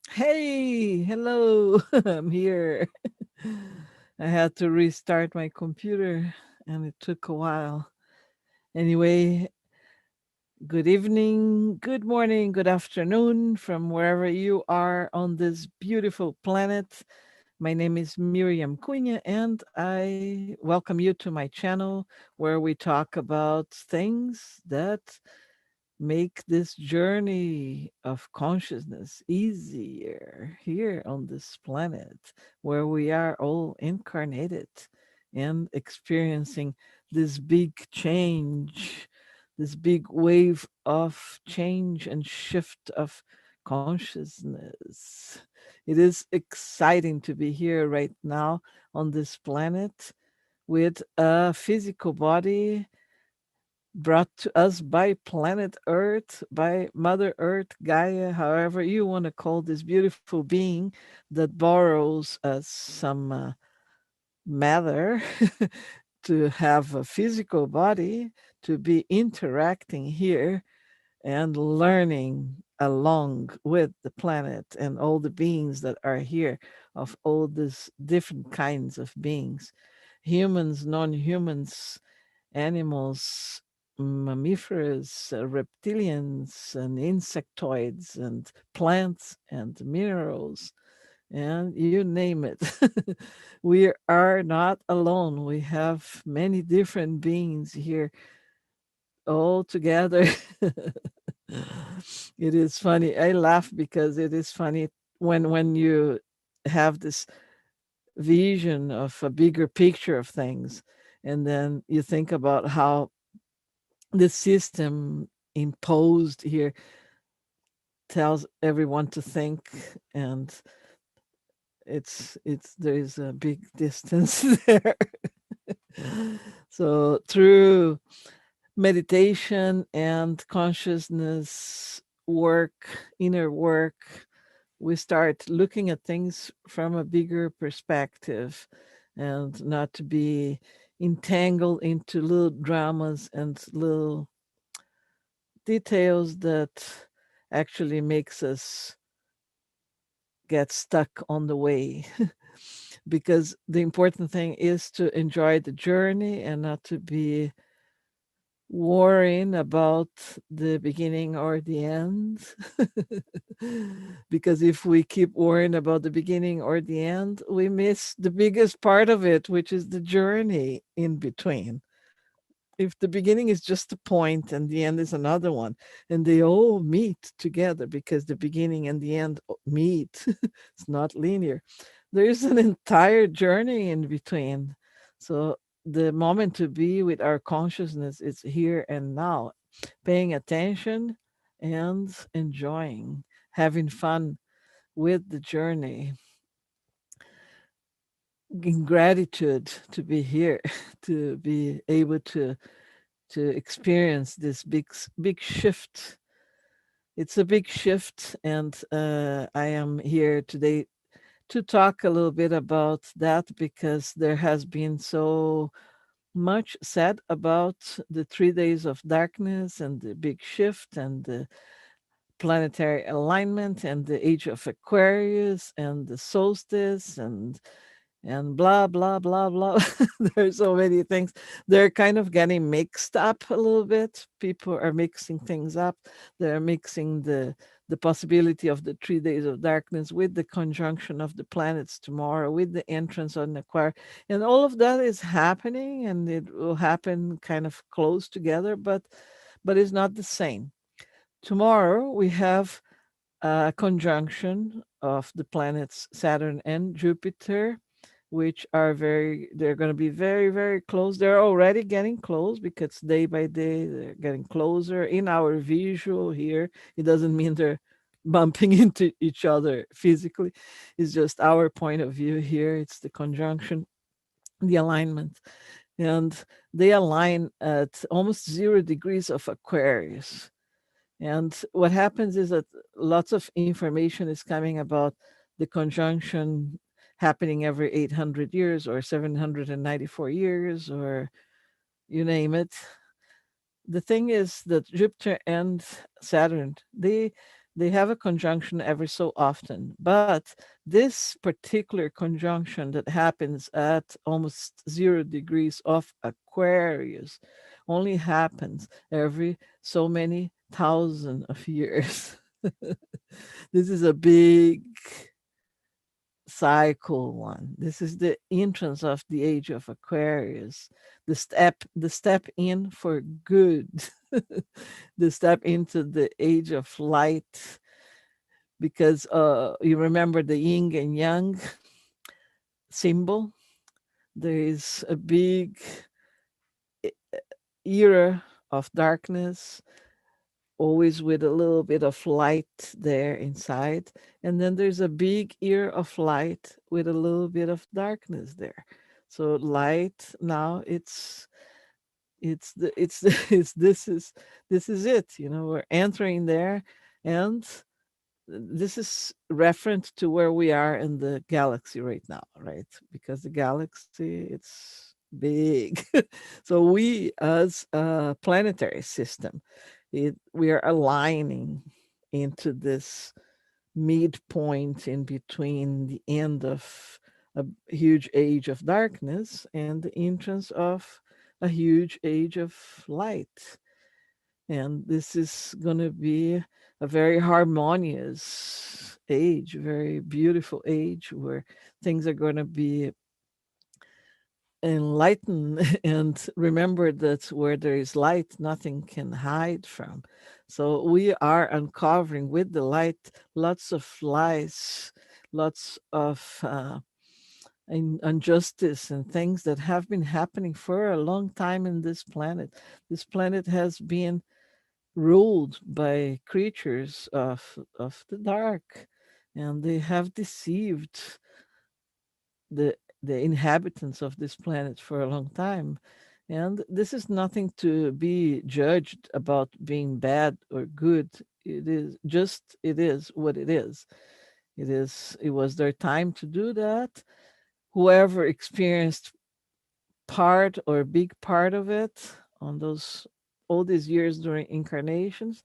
Hey, hello. I'm here. I had to restart my computer and it took a while. Anyway, good evening, good morning, good afternoon from wherever you are on this beautiful planet. My name is Miriam Cunha and I welcome you to my channel where we talk about things that make this journey of consciousness easier here on this planet where we are all incarnated and experiencing this big change, this big wave of change and shift of consciousness. It is exciting to be here right now on this planet with a physical body brought to us by planet Earth, by Mother Earth, Gaia, however you want to call this beautiful being that borrows us some matter to have a physical body, to be interacting here and learning along with the planet and all the beings that are here of all these different kinds of beings, humans, non-humans, animals, mammifers, reptilians, and insectoids, and plants, and minerals, and you name it. We are not alone. We have many different beings here all together. It is funny. I laugh because it is funny when you have this vision of a bigger picture of things, and then you think about how the system imposed here tells everyone to think, and it's there is a big distance there. So through meditation and consciousness work, inner work, we start looking at things from a bigger perspective and not to be entangled into little dramas and little details that actually makes us get stuck on the way. Because the important thing is to enjoy the journey and not to be worrying about the beginning or the end. Because if we keep worrying about the beginning or the end, we miss the biggest part of it, which is the journey in between. If the beginning is just a point and the end is another one, and they all meet together because the beginning and the end meet, it's not linear. There is an entire journey in between. So the moment to be with our consciousness is here and now, paying attention and enjoying, having fun with the journey, in gratitude to be here, to be able to experience this big shift. It's a big shift, and I am here today to talk a little bit about that because there has been so much said about the 3 days of darkness and the big shift and the planetary alignment and the age of Aquarius and the solstice and blah blah blah blah. There's so many things. They're kind of getting mixed up a little bit. People are mixing things up. They're mixing the possibility of the 3 days of darkness with the conjunction of the planets tomorrow, with the entrance on Aquarius, and all of that is happening, and it will happen kind of close together, but it's not the same. Tomorrow we have a conjunction of the planets Saturn and Jupiter, which are they're going to be very, very close. They're already getting close because day by day they're getting closer in our visual here. It doesn't mean they're bumping into each other physically. It's just our point of view here. It's the conjunction, the alignment. And they align at almost 0 degrees of Aquarius. And what happens is that lots of information is coming about the conjunction happening every 800 years or 794 years or you name it. The thing is that Jupiter and Saturn, they have a conjunction every so often, but this particular conjunction that happens at almost 0 degrees of Aquarius only happens every so many thousand of years. This is a big cycle one. This is the entrance of the age of Aquarius, the step in for good, the step into the age of light. Because you remember the yin and yang symbol. There is a big e- era of darkness, always with a little bit of light there inside, and then there's a big ear of light with a little bit of darkness there. So light now, it's this is it. We're entering there, and this is referent to where we are in the galaxy right now, right? Because the galaxy, it's big. So we, as a planetary system, we are aligning into this midpoint in between the end of a huge age of darkness and the entrance of a huge age of light. And this is going to be a very harmonious age, very beautiful age where things are going to be enlightened. And remember that where there is light, nothing can hide from. So we are uncovering with the light lots of lies, lots of injustice and things that have been happening for a long time in this planet. This planet has been ruled by creatures of the dark, and they have deceived the inhabitants of this planet for a long time. And this is nothing to be judged about being bad or good. It is what it is. It was their time to do that. Whoever experienced part or big part of it on those all these years during incarnations,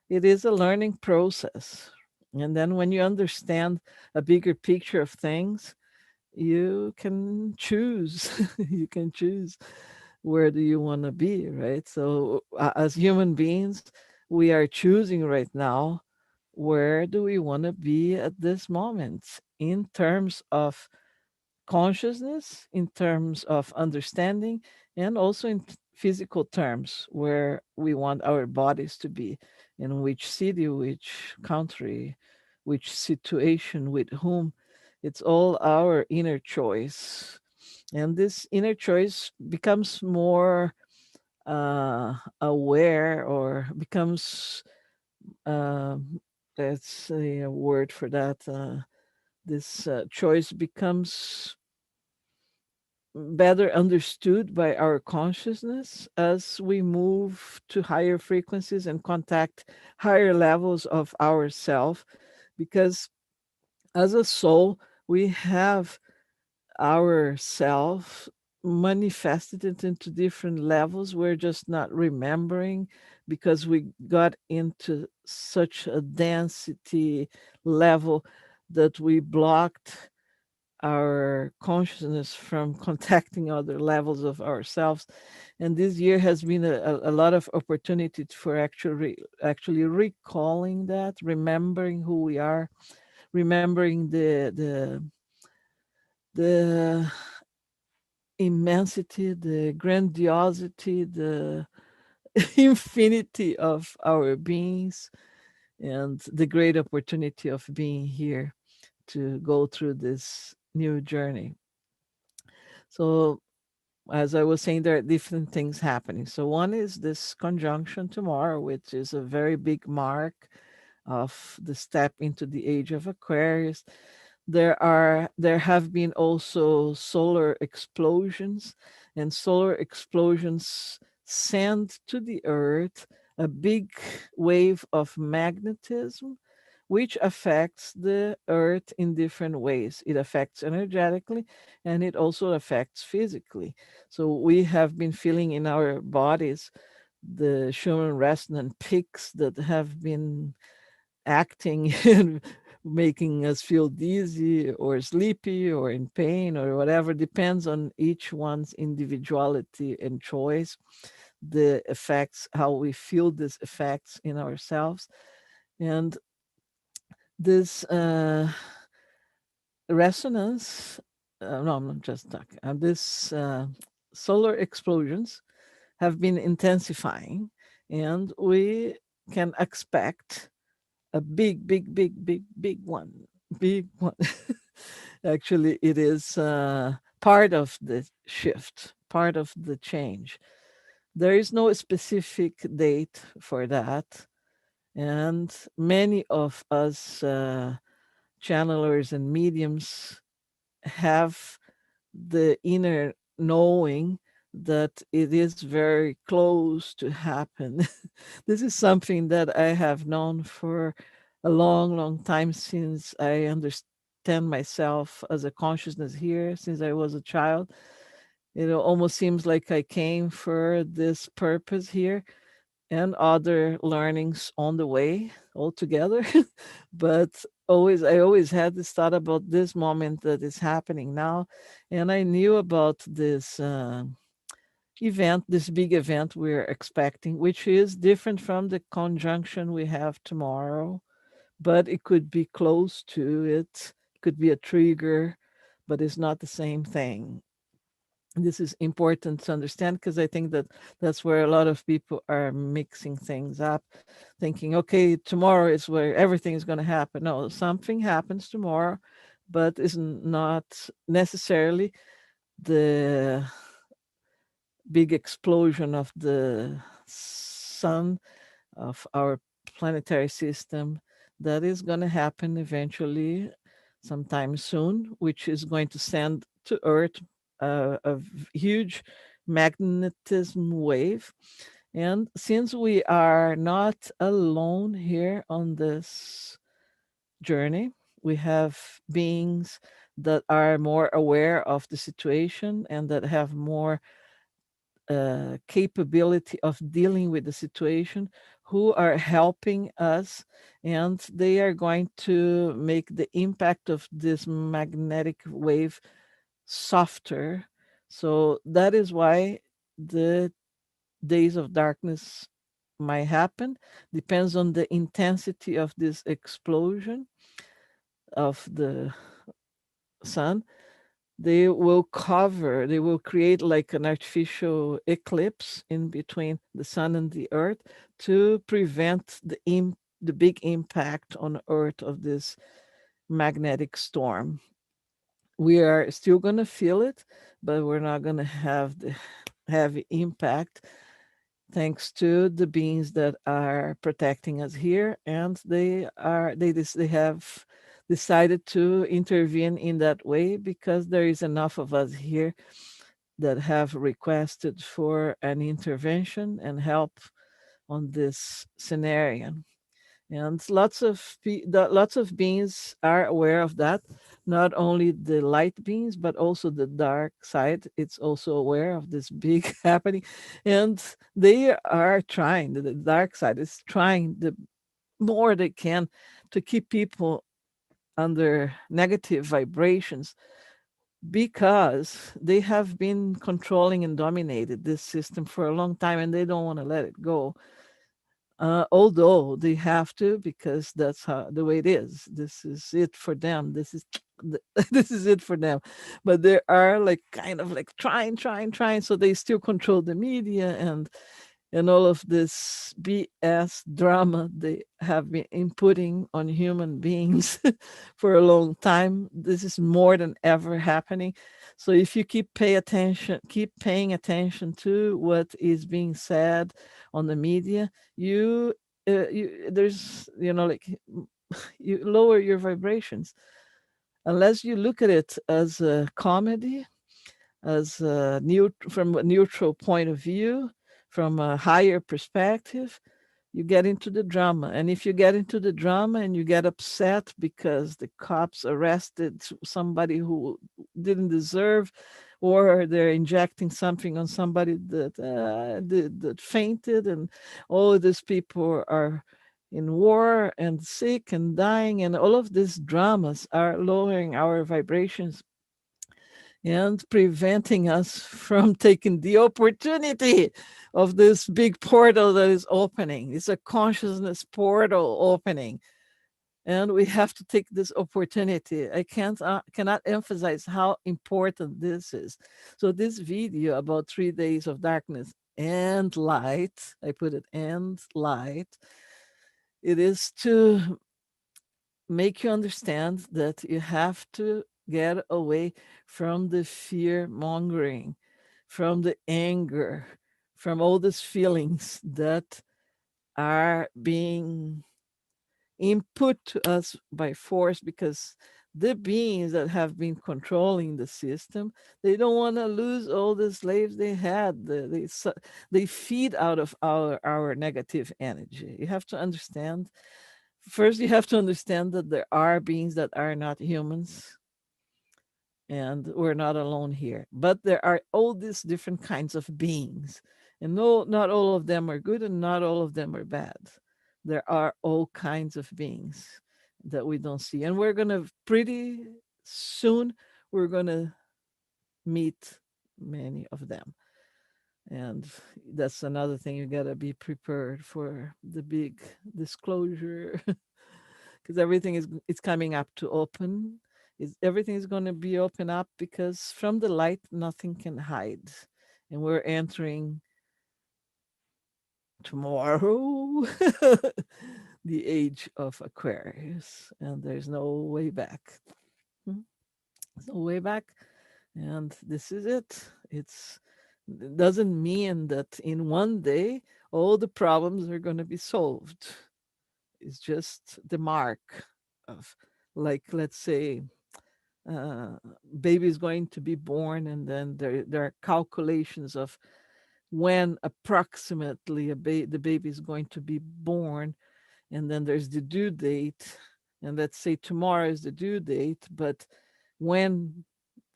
it is a learning process. And then when you understand a bigger picture of things, you can choose. You can choose where do you want to be, right? So as human beings, we are choosing right now where do we want to be at this moment in terms of consciousness, in terms of understanding, and also in physical terms, where we want our bodies to be, in which city, which country, which situation, with whom. It's all our inner choice. And this inner choice becomes more aware, or becomes, let's say a word for that. This choice becomes better understood by our consciousness as we move to higher frequencies and contact higher levels of ourself. Because as a soul, we have ourself manifested it into different levels. We're just not remembering because we got into such a density level that we blocked our consciousness from contacting other levels of ourselves. And this year has been a lot of opportunity for actually recalling that, remembering who we are, remembering the immensity, the grandiosity, the infinity of our beings, and the great opportunity of being here to go through this new journey. So, as I was saying, there are different things happening. So, one is this conjunction tomorrow, which is a very big mark of the step into the age of Aquarius. There have been also solar explosions, and solar explosions send to the earth a big wave of magnetism, which affects the earth in different ways. It affects energetically, and it also affects physically. So we have been feeling in our bodies the Schumann resonant peaks that have been acting and making us feel dizzy or sleepy or in pain or whatever, depends on each one's individuality and choice, the effects, how we feel these effects in ourselves. And this resonance, no, I'm not just talking, this solar explosions have been intensifying, and we can expect a big one, big one. Actually, it is part of the shift, part of the change. There is no specific date for that, and many of us channelers and mediums have the inner knowing that it is very close to happen. This is something that I have known for a long time, since I understand myself as a consciousness here, since I was a child. It almost seems like I came for this purpose here, and other learnings on the way altogether. But I always had this thought about this moment that is happening now. And I knew about this event, this big event we're expecting, which is different from the conjunction we have tomorrow, but it could be close to it, could be a trigger, but it's not the same thing. This is important to understand, because I think that that's where a lot of people are mixing things up, thinking, okay, tomorrow is where everything is going to happen. No, something happens tomorrow, but is not necessarily the big explosion of the sun, of our planetary system, that is going to happen eventually, sometime soon, which is going to send to Earth huge magnetism wave. And since we are not alone here on this journey, we have beings that are more aware of the situation and that have more capability of dealing with the situation, who are helping us, and they are going to make the impact of this magnetic wave softer. So that is why the days of darkness might happen. Depends on the intensity of this explosion of the sun. They will create like an artificial eclipse in between the sun and the earth, to prevent the big impact on earth of this magnetic storm. We are still going to feel it, but we're not going to have the heavy impact, thanks to the beings that are protecting us here, and they have decided to intervene in that way, because there is enough of us here that have requested for an intervention and help on this scenario. And lots of beings are aware of that. Not only the light beings, but also the dark side. It's also aware of this big happening, and they are trying. The dark side is trying the more they can to keep people under negative vibrations, because they have been controlling and dominated this system for a long time, and they don't want to let it go, although they have to, because that's how the way it is. This is it for them. This is this is it for them. But they are like kind of like trying. So they still control the media, and all of this BS drama they have been inputting on human beings for a long time. This is more than ever happening. So if you keep paying attention to what is being said on the media, there's, like, you lower your vibrations, unless you look at it as a comedy, as from a neutral point of view, from a higher perspective. You get into the drama, and if you get into the drama and you get upset because the cops arrested somebody who didn't deserve, or they're injecting something on somebody that fainted, and all these people are in war and sick and dying, and all of these dramas are lowering our vibrations and preventing us from taking the opportunity of this big portal that is opening. It's a consciousness portal opening, and we have to take this opportunity. I cannot emphasize how important this is. So this video about 3 days of darkness and light, I put it and light, it is to make you understand that you have to get away from the fear mongering, from the anger, from all these feelings that are being input to us by force, because the beings that have been controlling the system, they don't want to lose all the slaves they had. They feed out of our negative energy. You have to understand. First, you have to understand that there are beings that are not humans, and we're not alone here. But there are all these different kinds of beings, and no, not all of them are good, and not all of them are bad. There are all kinds of beings that we don't see, and we're gonna pretty soon we're gonna meet many of them. And that's another thing, you gotta be prepared for the big disclosure, because everything is it's coming up to open. Everything is going to be open up, because from the light nothing can hide, and we're entering tomorrow the age of Aquarius, and there's no way back. Hmm? There's no way back, and this is it. It doesn't mean that in one day all the problems are going to be solved. It's just the mark of, like, let's say, uh, baby is going to be born, and then there are calculations of when approximately the baby is going to be born, and then there's the due date, and let's say tomorrow is the due date, but when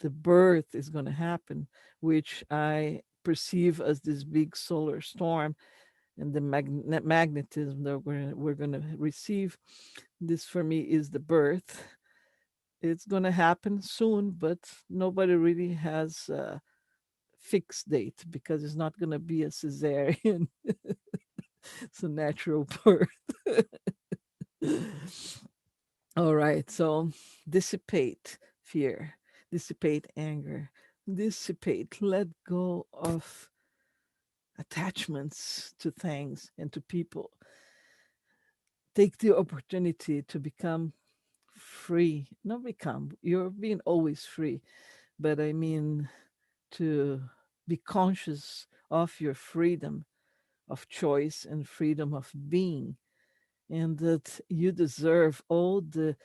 the birth is going to happen, which I perceive as this big solar storm, and the magnetism that we're going to receive, this for me is the birth. It's going to happen soon, but nobody really has a fixed date, because it's not going to be a cesarean. It's a natural birth. All right, so dissipate fear, dissipate anger, dissipate, let go of attachments to things and to people. Take the opportunity to become free. Not become, you're being always free, but I mean to be conscious of your freedom of choice and freedom of being, and that you deserve all the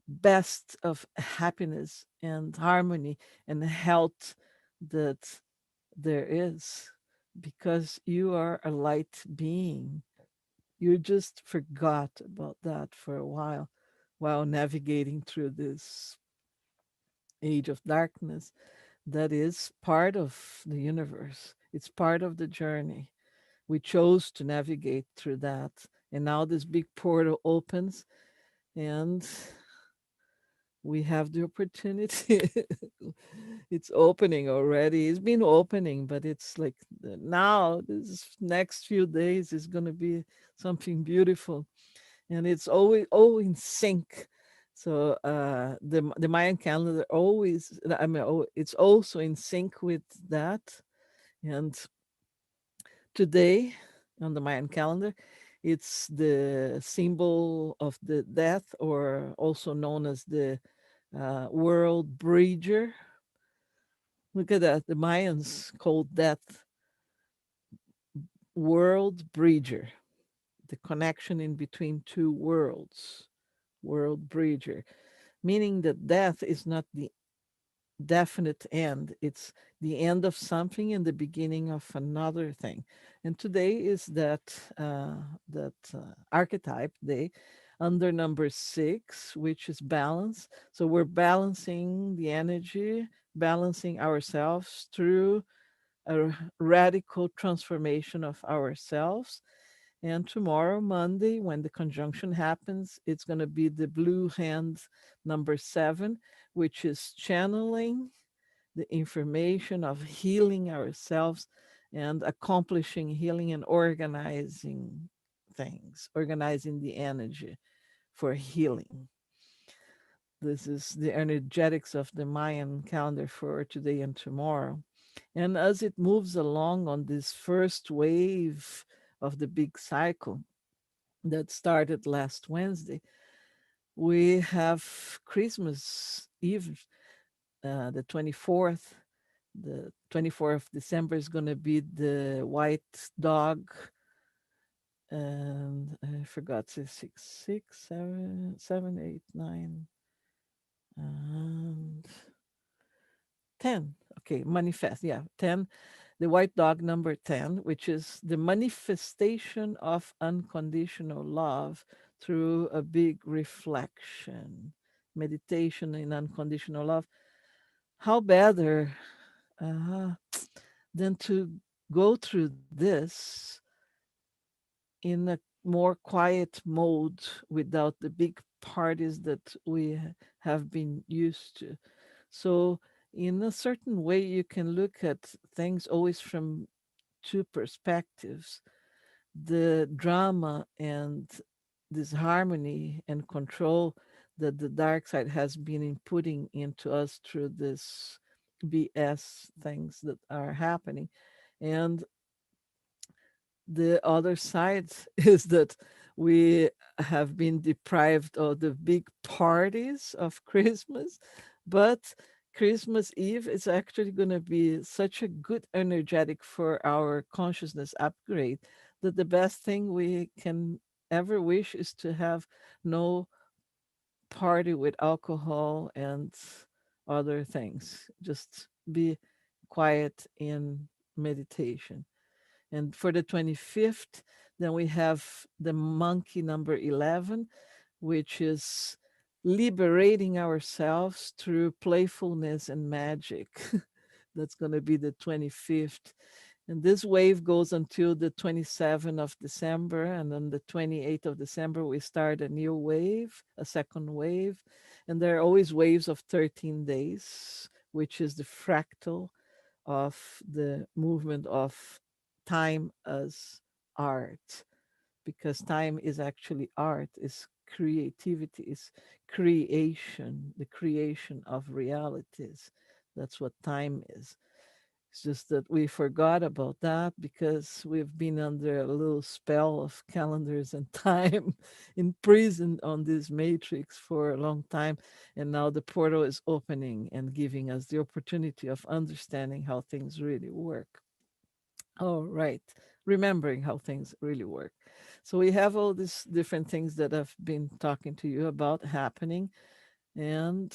best of happiness and harmony and health that there is, because you are a light being. You just forgot about that for a while navigating through this age of darkness. That is part of the universe, it's part of the journey. We chose to navigate through that, and now this big portal opens, and we have the opportunity. It's opening already. It's been opening, but it's like now this next few days is going to be something beautiful, and it's always all in sync. So the Mayan calendar always, I mean, it's also in sync with that. And today on the Mayan calendar, it's the symbol of the death, or also known as the world bridger. Look at that. The Mayans called that world bridger, the connection in between two worlds, world bridger, meaning that death is not the definite end. It's the end of something and the beginning of another thing. And today is that archetype day under number 6, which is balance. So we're balancing the energy, balancing ourselves through a radical transformation of ourselves, And tomorrow, Monday, when the conjunction happens, it's going to be the blue hand number 7, which is channeling the information of healing ourselves and accomplishing healing and organizing things, organizing the energy for healing. This is the energetics of the Mayan calendar for today and tomorrow. And as it moves along on this first wave of the big cycle that started last Wednesday, we have Christmas Eve, the 24th. The 24th of December is going to be the white dog, and I forgot, six, seven, 8, 9, and 10. Okay, manifest. Yeah, 10. The white dog number 10, which is the manifestation of unconditional love through a big reflection, meditation in unconditional love. How better uh, than to go through this in a more quiet mode without the big parties that we have been used to. So, in a certain way, you can look at things always from two perspectives: the drama and this harmony and control that the dark side has been inputting into us through this BS things that are happening. And the other side is that we have been deprived of the big parties of Christmas, but Christmas Eve is actually going to be such a good energetic for our consciousness upgrade that the best thing we can ever wish is to have no party with alcohol and other things. Just be quiet in meditation. And for the 25th, then we have the monkey number 11, which is liberating ourselves through playfulness and magic. That's going to be the 25th. And this wave goes until the 27th of December. And on the 28th of December, we start a new wave, a second wave. And there are always waves of 13 days, which is the fractal of the movement of time as art, because time is actually art, is creativity, is creation, the creation of realities. That's what time is. It's just that we forgot about that because we've been under a little spell of calendars and time, imprisoned on this matrix for a long time. And now the portal is opening and giving us the opportunity of understanding how things really work. Oh, right. Remembering how things really work. So we have all these different things that I've been talking to you about happening and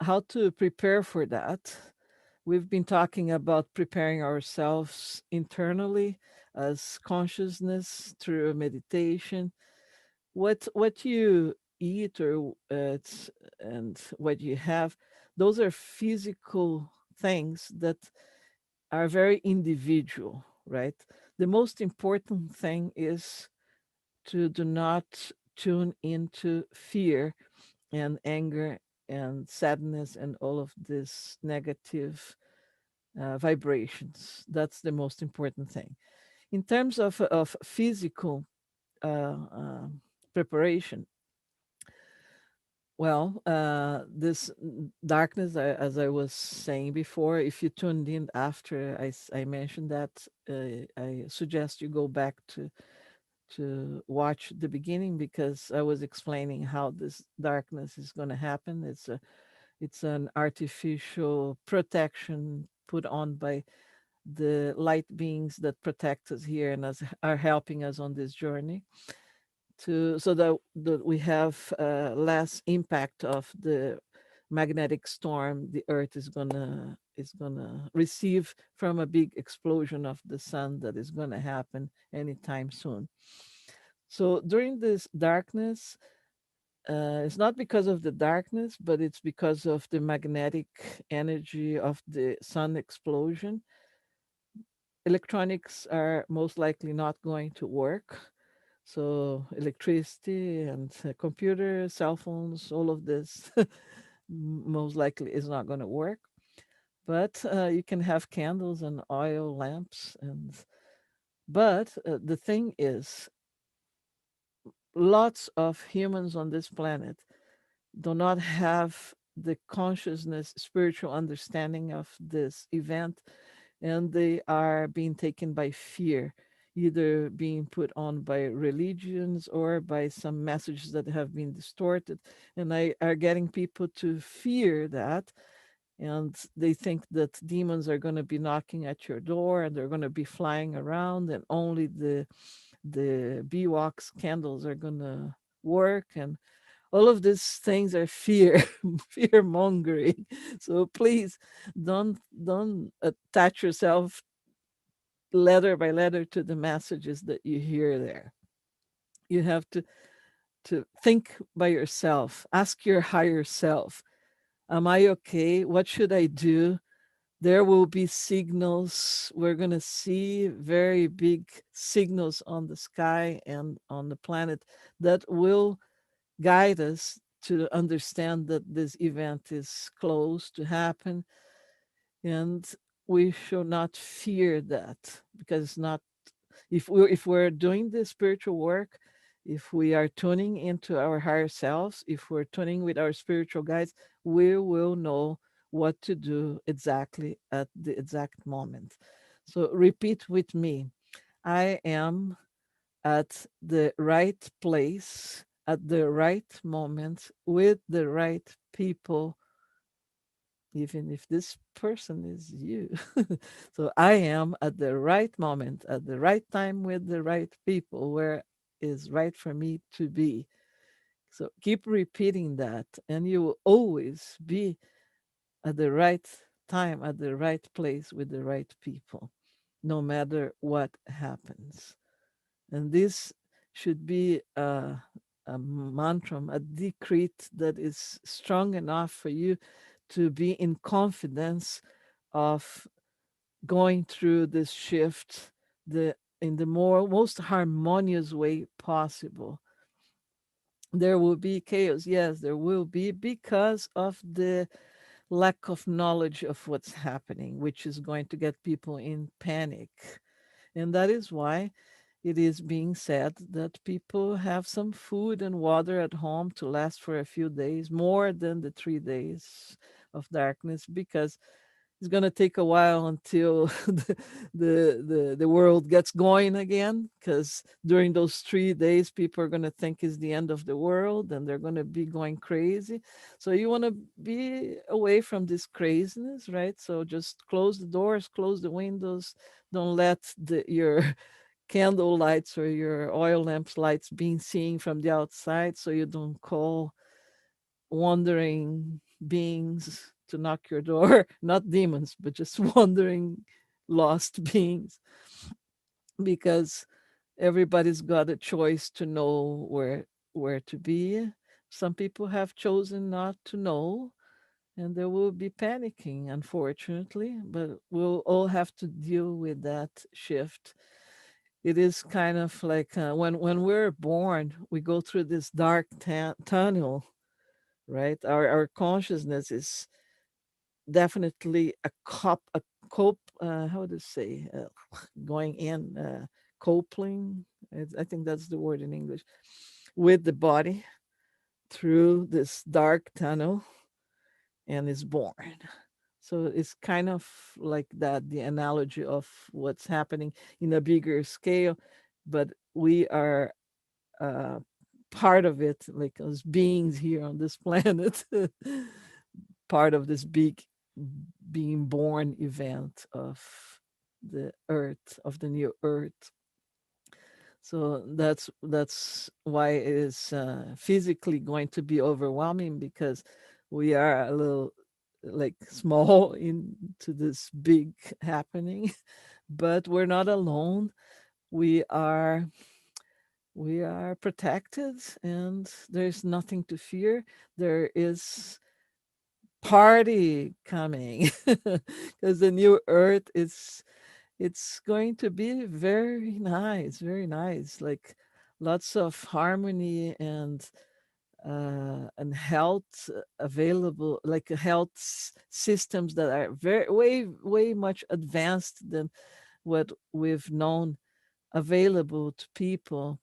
how to prepare for that. We've been talking about preparing ourselves internally as consciousness through meditation. What you eat or and what you have, those are physical things that are very individual, right? The most important thing is to do not tune into fear and anger and sadness and all of this negative vibrations. That's the most important thing. In terms of physical preparation, well, this darkness, as I was saying before, if you tuned in after I mentioned that, I suggest you go back to watch the beginning because I was explaining how this darkness is going to happen. It's an artificial protection put on by the light beings that protect us here and are helping us on this journey to so that we have less impact of the magnetic storm the earth is gonna receive from a big explosion of the sun that is gonna happen anytime soon. So during this darkness, it's not because of the darkness, but it's because of the magnetic energy of the sun explosion. electronics are most likely not going to work. So electricity and computers, cell phones, all of this most likely is not going to work. But you can have candles and oil lamps, and but the thing is, lots of humans on this planet do not have the consciousness, spiritual understanding of this event, and they are being taken by fear, either being put on by religions or by some messages that have been distorted, and I are getting people to fear that, and they think that demons are going to be knocking at your door and they're going to be flying around, and only the beeswax candles are going to work, and all of these things are fear, fear mongering. So please don't attach yourself letter by letter to the messages that you hear there. You have to think by yourself. Ask your higher self, am I okay? What should I do? There will be signals. We're going to see very big signals on the sky and on the planet that will guide us to understand that this event is close to happen, and we should not fear that, because it's not, if we're doing the spiritual work, if we are tuning into our higher selves, if we're tuning with our spiritual guides, we will know what to do exactly at the exact moment. So repeat with me: I am at the right place at the right moment with the right people, even if this person is you. So I am at the right moment, at the right time with the right people, where is right for me to be. So keep repeating that, and you will always be at the right time, at the right place with the right people, no matter what happens. And this should be a mantra, a decree that is strong enough for you to be in confidence of going through this shift the in the most harmonious way possible. There will be chaos, yes, there will be, because of the lack of knowledge of what's happening, which is going to get people in panic. And that is why it is being said that people have some food and water at home to last for a few days, more than the 3 days of darkness, because it's going to take a while until the world gets going again, because during those 3 days people are going to think is the end of the world and they're going to be going crazy. So you want to be away from this craziness, right? So just close the doors, close the windows. Don't let your candle lights or your oil lamps lights being seen from the outside, so you don't call wandering beings to knock your door. Not demons, but just wandering lost beings, because everybody's got a choice to know where to be. Some people have chosen not to know, and there will be panicking, unfortunately, but we'll all have to deal with that shift. It is kind of like when we're born, we go through this dark tunnel, right? Our consciousness is definitely a cope. How to say going in coupling? I think that's the word in English, with the body through this dark tunnel, and is born. So it's kind of like that, the analogy of what's happening in a bigger scale, but we are uh, part of it, like as beings here on this planet, part of this big being born event of the earth, of the new earth. So that's why it is physically going to be overwhelming, because we are a little like small into this big happening, but we're not alone. We are we are protected, and there's nothing to fear. There is party coming, because the new earth is it's going to be very nice, like lots of harmony and health available, like systems that are very way much advanced than what we've known available to people.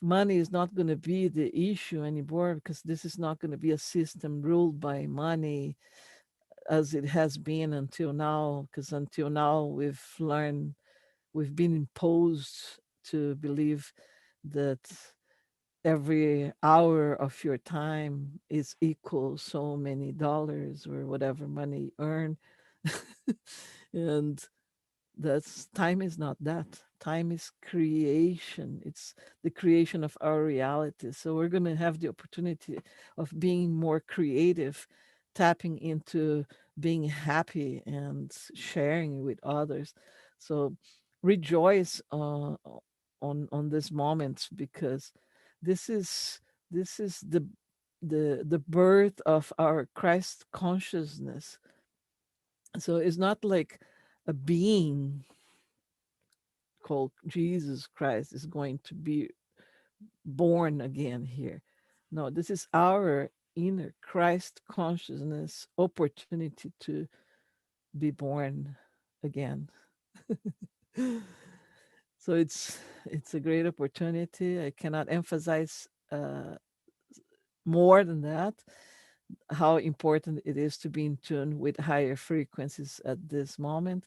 Money is not going to be the issue anymore because this is not going to be a system ruled by money as it has been until now, because until now we've been imposed to believe that every hour of your time is equal so many dollars or whatever money you earn. And that's time is not that. Time is creation. It's the creation of our reality. So we're going to have the opportunity of being more creative, tapping into being happy and sharing with others. So rejoice on this moment, because this is the birth of our Christ consciousness. So it's not like a being called Jesus Christ is going to be born again here. No, this is our inner Christ consciousness opportunity to be born again. So it's a great opportunity. I cannot emphasize more than that how important it is to be in tune with higher frequencies at this moment.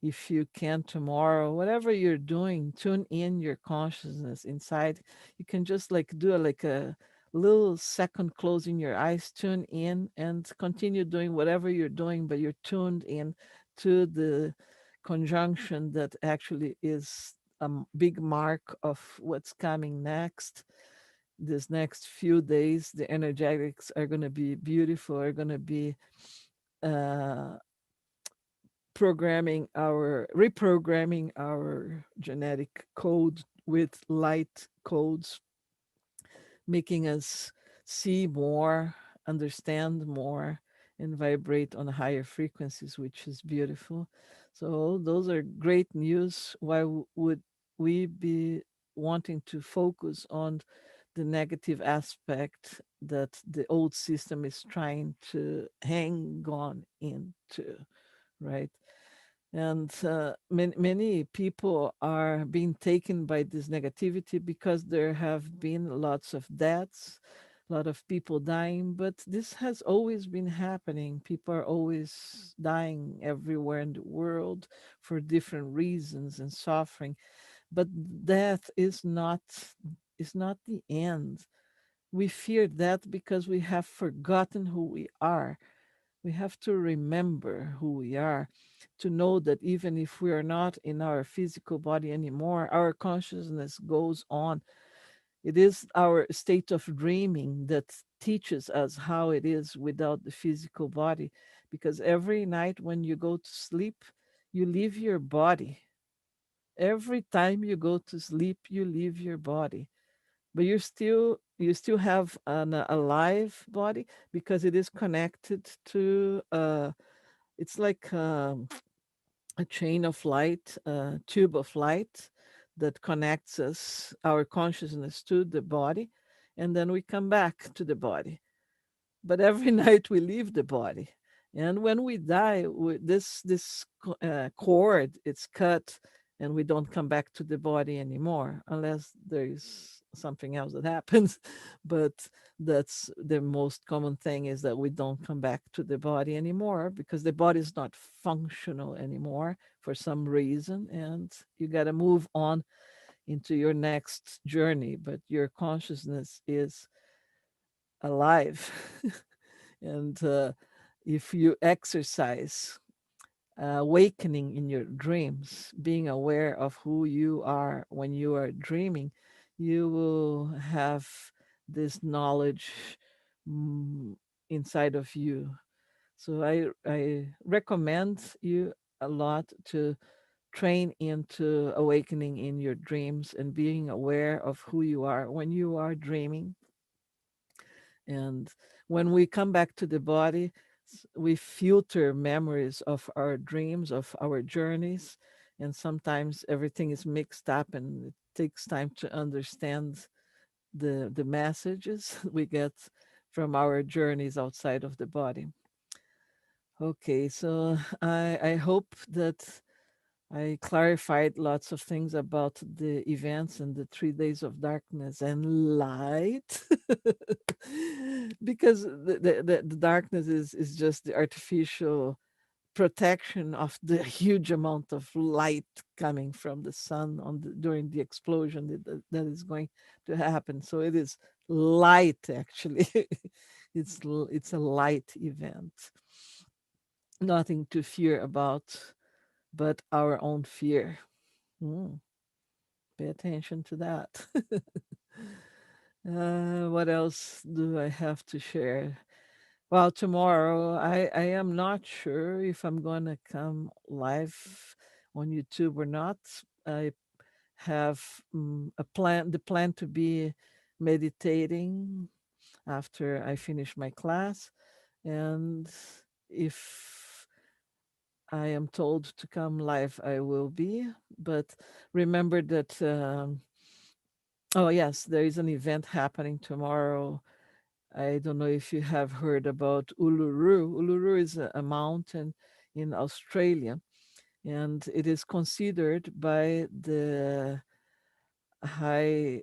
If you can tomorrow, whatever you're doing, tune in your consciousness inside. You can just like do like a little second closing your eyes, tune in and continue doing whatever you're doing, but you're tuned in to the conjunction that actually is a big mark of what's coming next. This next few days, the energetics are going to be beautiful, are going to be uh, reprogramming our genetic code with light codes, making us see more, understand more, and vibrate on higher frequencies, which is beautiful. So those are great news. Why would we be wanting to focus on the negative aspect that the old system is trying to hang on into, right? And many people are being taken by this negativity because there have been lots of deaths, a lot of people dying, but this has always been happening. People are always dying everywhere in the world for different reasons and suffering. But death is not the end. We fear death because we have forgotten who we are. We have to remember who we are, to know that even if we are not in our physical body anymore, our consciousness goes on. It is our state of dreaming that teaches us how it is without the physical body. Because every night when you go to sleep, you leave your body. Every time you go to sleep, you leave your body, but you still have an alive body because it is connected to it's like a chain of light, a tube of light that connects us, our consciousness, to the body, and then we come back to the body. But every night we leave the body, and when we die, this cord it's cut, and we don't come back to the body anymore unless there is something else that happens. But that's the most common thing, is that we don't come back to the body anymore because the body is not functional anymore for some reason, and you got to move on into your next journey, but your consciousness is alive. And if you exercise awakening in your dreams, being aware of who you are when you are dreaming, you will have this knowledge mm, inside of you. So I recommend you a lot to train into awakening in your dreams and being aware of who you are when you are dreaming. And when we come back to the body, we filter memories of our dreams, of our journeys, and sometimes everything is mixed up, and it takes time to understand the messages we get from our journeys outside of the body. Okay, so I hope that I clarified lots of things about the events and the 3 days of darkness and light. Because the darkness is just the artificial protection of the huge amount of light coming from the sun during the explosion that is going to happen. So it is light, actually. It's a light event, nothing to fear about but our own fear. Mm, pay attention to that. What else do I have to share? Well, tomorrow I am not sure if I'm going to come live on YouTube or not. I have the plan to be meditating after I finish my class, and if I am told to come live, I will be. But remember that. Oh yes, there is an event happening tomorrow. I don't know if you have heard about Uluru. Uluru is a mountain in Australia, and it is considered by the high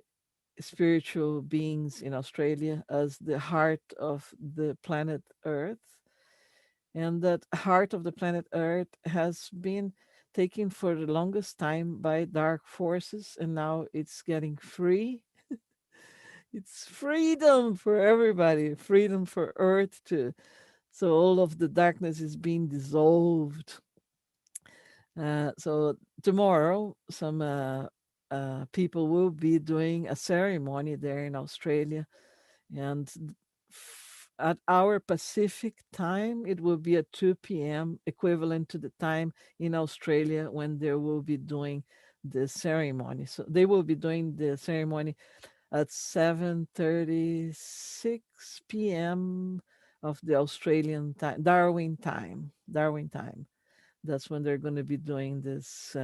spiritual beings in Australia as the heart of the planet Earth. And that heart of the planet Earth has been taken for the longest time by dark forces, and now it's getting free. It's freedom for everybody, freedom for Earth to. So all of the darkness is being dissolved. So tomorrow, some people will be doing a ceremony there in Australia, and at our Pacific time, it will be at 2 p.m., equivalent to the time in Australia when they will be doing the ceremony. So they will be doing the ceremony at 7:36 p.m. of the Australian time, Darwin time. Darwin time. That's when they're going to be doing this.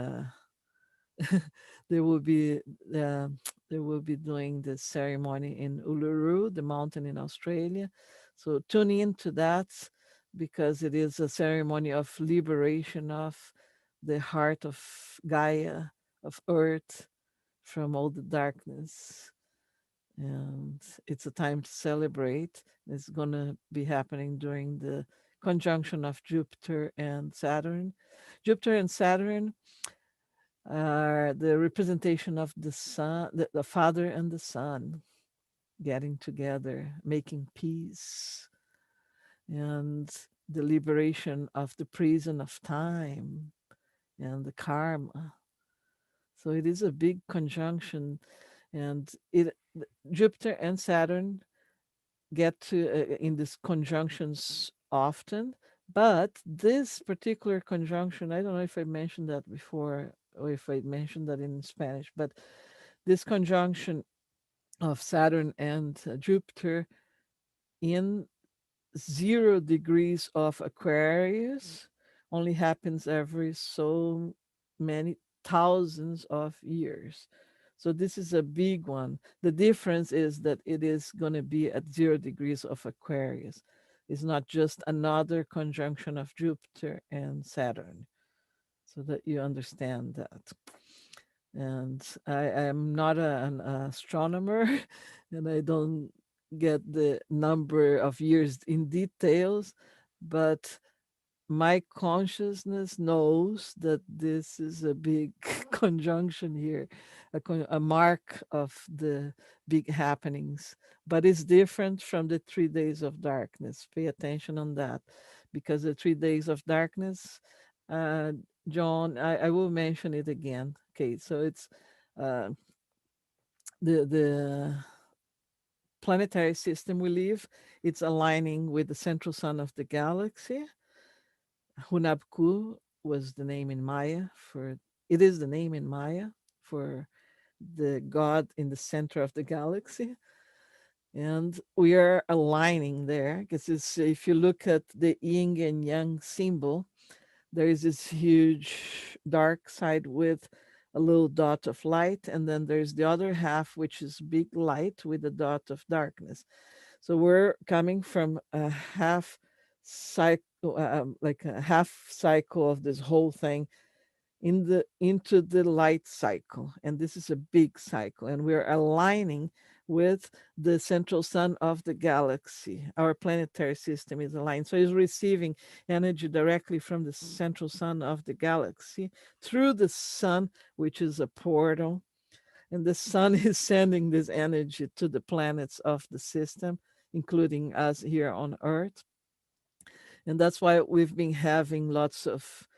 They will be uh, they will be doing this ceremony in Uluru, the mountain in Australia. So tune in to that, because it is a ceremony of liberation of the heart of Gaia, of Earth, from all the darkness. And it's a time to celebrate. It's going to be happening during the conjunction of Jupiter and Saturn. Jupiter and Saturn are the representation of the sun, the father and the son getting together, making peace, and the liberation of the prison of time and the karma. So it is a big conjunction, and Jupiter and Saturn get to in these conjunctions often. But this particular conjunction, I don't know if I mentioned that before or if I mentioned that in Spanish, but this conjunction of Saturn and Jupiter in 0 degrees of Aquarius only happens every so many thousands of years. So this is a big one. The difference is that it is going to be at 0 degrees of Aquarius. It's not just another conjunction of Jupiter and Saturn, so that you understand that. And I am not an astronomer, and I don't get the number of years in details, but my consciousness knows that this is a big conjunction here, a mark of the big happenings. But it's different from the 3 days of darkness. Pay attention on that, because the 3 days of darkness, uh, John, I will mention it again. Okay, so it's uh, the planetary system we live. It's aligning with the central sun of the galaxy. Hunabku was the name in Maya for it is the name in Maya for the god in the center of the galaxy. And we are aligning there because if you look at the yin and yang symbol, there is this huge dark side with a little dot of light, and then there's the other half, which is big light with a dot of darkness. So we're coming from a half cycle, like a half cycle of this whole thing into the light cycle, and this is a big cycle, and we're aligning with the central sun of the galaxy. Our planetary system is aligned, so it's receiving energy directly from the central sun of the galaxy through the sun, which is a portal, and the sun is sending this energy to the planets of the system, including us here on Earth. And that's why we've been having lots of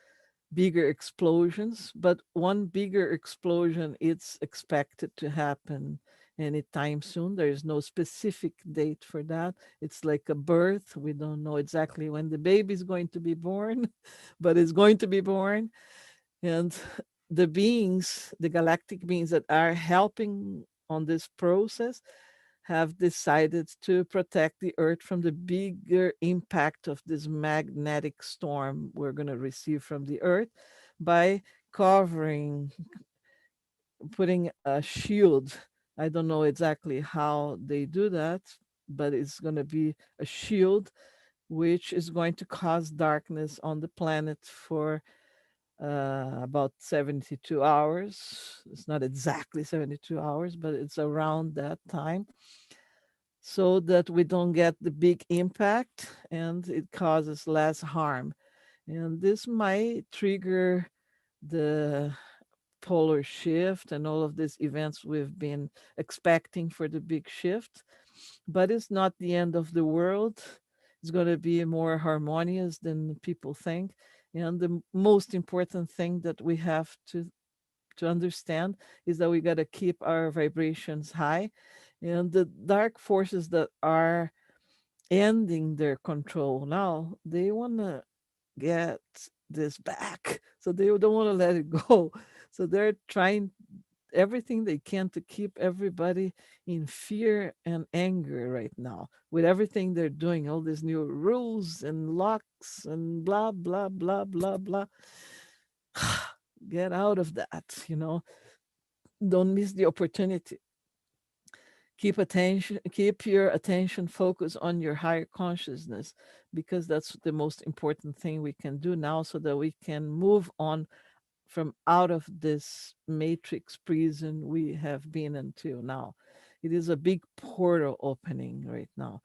bigger explosions, but one bigger explosion it's expected to happen anytime soon. There is no specific date for that. It's like a birth. We don't know exactly when the baby is going to be born, but it's going to be born. And the beings, the galactic beings that are helping on this process, have decided to protect the Earth from the bigger impact of this magnetic storm we're going to receive from the Earth by covering, putting a shield. I don't know exactly how they do that, but it's going to be a shield which is going to cause darkness on the planet for about 72 hours. It's not exactly 72 hours, but it's around that time, so that we don't get the big impact and it causes less harm. And this might trigger the polar shift and all of these events we've been expecting for the big shift. But it's not the end of the world. It's going to be more harmonious than people think. And the most important thing that we have to understand is that we got to keep our vibrations high, and the dark forces that are ending their control now, they want to get this back, so they don't want to let it go. So they're trying everything they can to keep everybody in fear and anger right now with everything they're doing, all these new rules and locks and blah blah blah blah blah. Get out of that, don't miss the opportunity. Keep your attention focused on your higher consciousness, because that's the most important thing we can do now, so that we can move on from out of this matrix prison we have been until now. It is a big portal opening right now.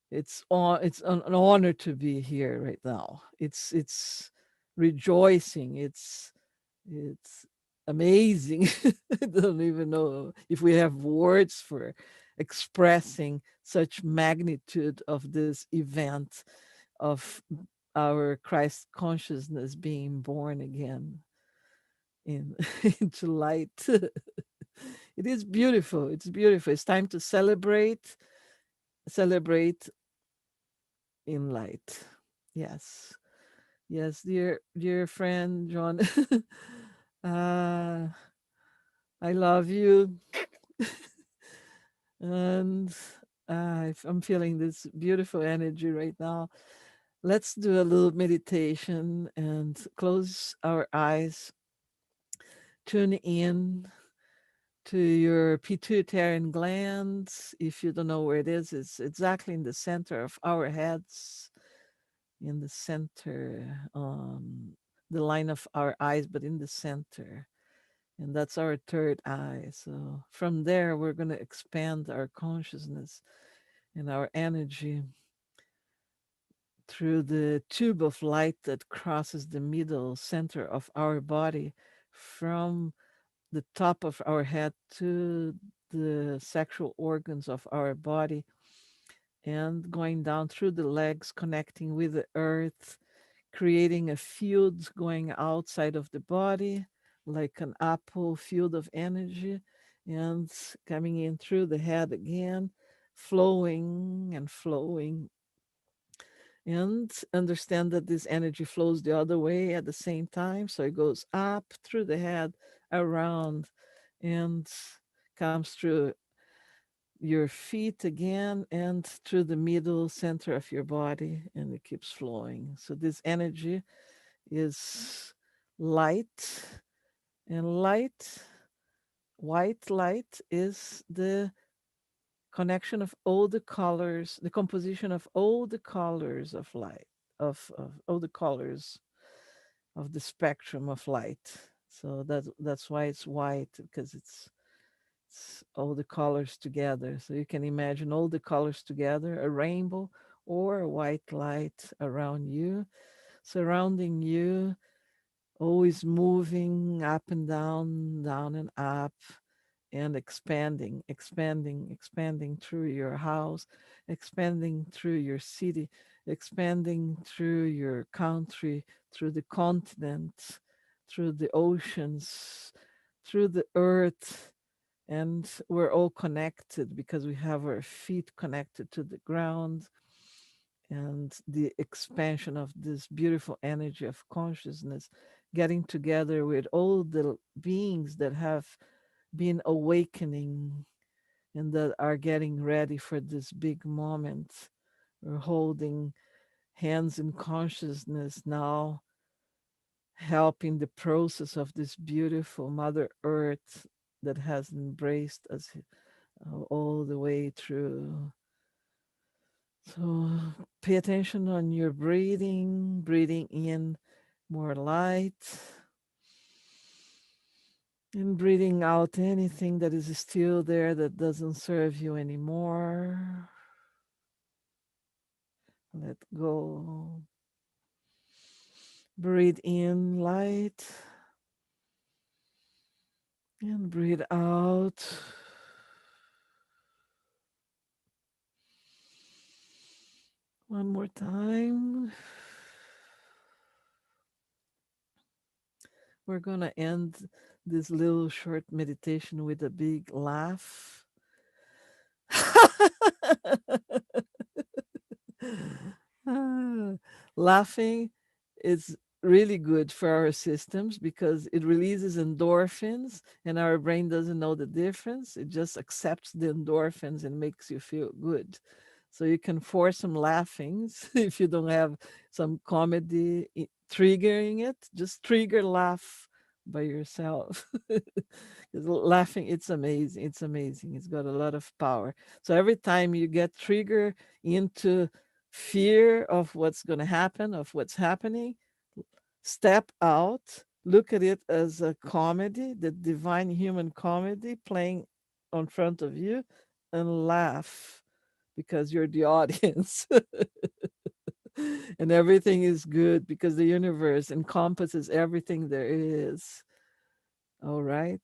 It's an honor to be here right now. It's rejoicing. It's amazing. I don't even know if we have words for expressing such magnitude of this event of our Christ consciousness being born again in into light. It is beautiful. It's beautiful. It's time to celebrate in light. Yes. Yes, dear friend John. uh I love you. And I'm feeling this beautiful energy right now. Let's do a little meditation and close our eyes. Tune in to your pituitary glands. If you don't know where it is, it's exactly in the center of our heads, in the center, the line of our eyes, but in the center. And that's our third eye. So from there, we're going to expand our consciousness and our energy through the tube of light that crosses the middle center of our body, from the top of our head to the sexual organs of our body, and going down through the legs, connecting with the earth, creating a field going outside of the body, like an apple field of energy, and coming in through the head again, flowing and flowing. And understand that this energy flows the other way at the same time. So it goes up through the head, around, and comes through your feet again and through the middle center of your body, and it keeps flowing. So this energy is light, and light, white light is the connection of all the colors, the composition of all the colors of light, of all the colors of the spectrum of light. So that's why it's white, because it's all the colors together. So you can imagine all the colors together, a rainbow or a white light around you, surrounding you, always moving up and down, down and up, and expanding, expanding, expanding through your house, expanding through your city, expanding through your country, through the continent, through the oceans, through the earth. And we're all connected because we have our feet connected to the ground, and the expansion of this beautiful energy of consciousness getting together with all the beings that have been awakening and that are getting ready for this big moment. We're holding hands in consciousness now, helping the process of this beautiful Mother Earth that has embraced us all the way through. So pay attention on your breathing, breathing in more light, and breathing out anything that is still there that doesn't serve you anymore. Let go. Breathe in light and breathe out. One more time. We're going to end this little short meditation with a big laugh. Ah, laughing is really good for our systems because it releases endorphins, and our brain doesn't know the difference. It just accepts the endorphins and makes you feel good. So you can force some laughings if you don't have some comedy triggering it. Just trigger laugh by yourself. 'Cause laughing, it's amazing. It's amazing. It's got a lot of power. So every time you get triggered into fear of what's going to happen, of what's happening, step out, look at it as a comedy, the divine human comedy playing on front of you, and laugh because you're the audience. And everything is good because the universe encompasses everything there is. All right.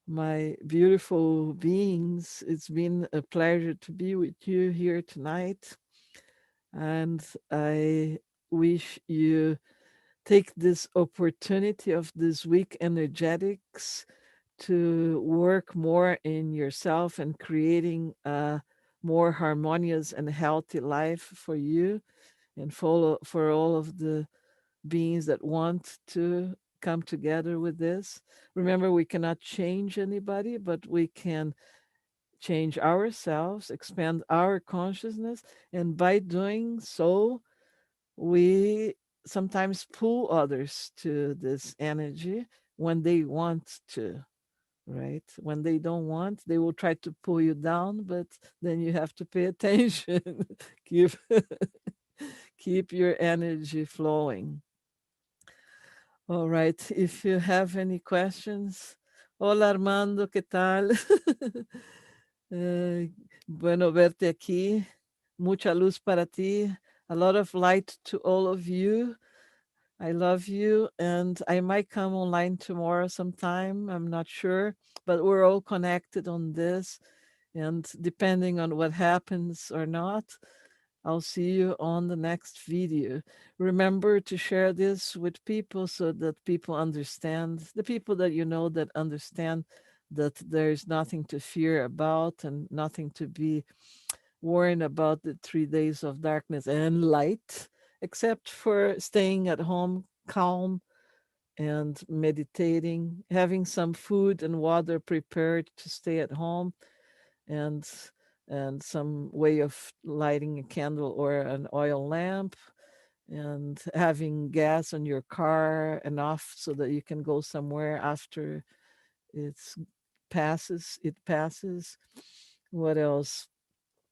My beautiful beings, it's been a pleasure to be with you here tonight. And I wish you take this opportunity of this week energetics to work more in yourself and creating a more harmonious and healthy life for you and follow for all of the beings that want to come together with this. Remember, we cannot change anybody, but we can change ourselves, expand our consciousness, and by doing so, we sometimes pull others to this energy when they want to, right? When they don't want, they will try to pull you down, but then you have to pay attention. keep keep your energy flowing. All right, if you have any questions. Hola Armando, ¿qué tal? Bueno verte aquí. Mucha luz para ti. A lot of light to all of you. I love you, and I might come online tomorrow sometime. I'm not sure, but we're all connected on this. And depending on what happens or not, I'll see you on the next video. Remember to share this with people so that people understand, the people that you know that understand that there's nothing to fear about and nothing to be worrying about the 3 days of darkness and light, except for staying at home calm and meditating, having some food and water prepared to stay at home, and some way of lighting a candle or an oil lamp, and having gas on your car enough so that you can go somewhere after it's it passes. What else?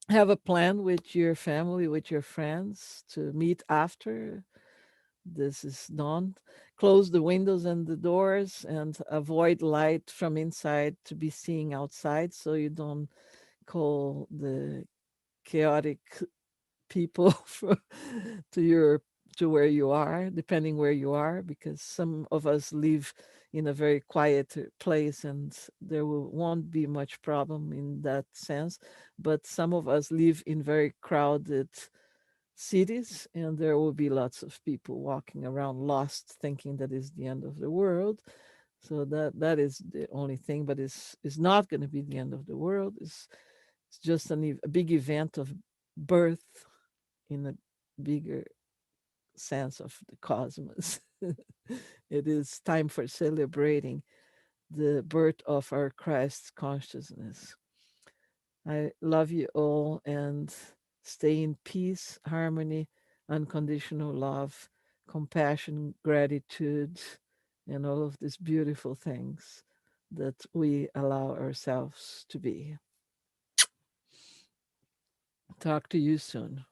Have a plan with your family, with your friends to meet after this is done. Close the windows and the doors and avoid light from inside to be seen outside so you don't call the chaotic people to your to where you are, depending where you are, because some of us live in a very quiet place and won't be much problem in that sense. But some of us live in very crowded cities, and there will be lots of people walking around lost, thinking that is the end of the world. So that is the only thing, but it's not going to be the end of the world. It's just a big event of birth in a bigger sense of the cosmos. It is time for celebrating the birth of our Christ consciousness. I love you all and stay in peace, harmony, unconditional love, compassion, gratitude, and all of these beautiful things that we allow ourselves to be. Talk to you soon.